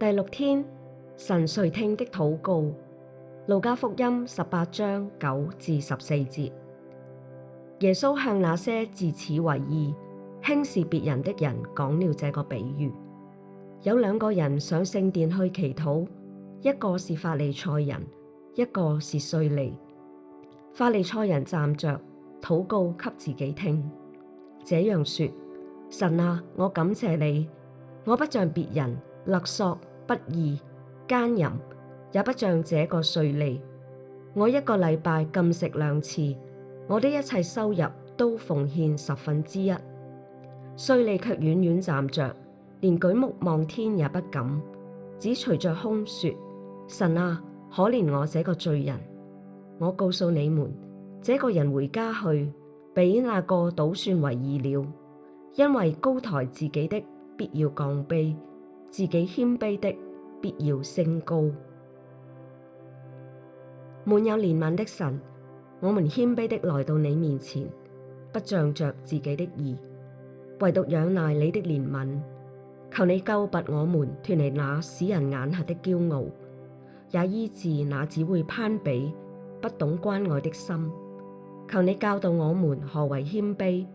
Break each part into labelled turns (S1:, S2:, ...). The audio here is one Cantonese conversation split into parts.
S1: 第6天，神垂聽的禱告。路加福音18章9至14節。耶穌向那些自恃為義、輕視別人的人講了這個比喻。有2個人上聖殿去祈禱，一個是法利賽人，一個是稅吏。法利賽人站着禱告給自己聽，這樣說：神啊，我感謝你，我不像別人勒索、不義、奸淫，也不像這個稅吏。我1個禮拜禁食2次，我的一切收入都奉獻1/10。稅吏卻遠遠站着，連舉目望天也不敢，只捶着胸說：神啊，可憐我這個罪人。我告訴你們，這個人回家去，比那個倒算為義了。因為高抬自己的，必要降卑；自己謙卑的，必要升高。滿有憐憫的神，我們謙卑的來到你面前，不仗着自己的義，唯獨仰賴你的憐憫。求你救拔我們脫離那使人眼瞎的驕傲，也醫治那只會攀比、不懂關愛的心。求你教導我們何為謙卑，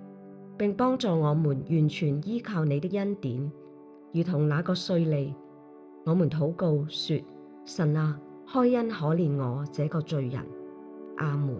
S1: 並幫助我們完全依靠你的恩典，如同那個稅吏。我們禱告說：神啊，開恩可憐我這個罪人。阿們。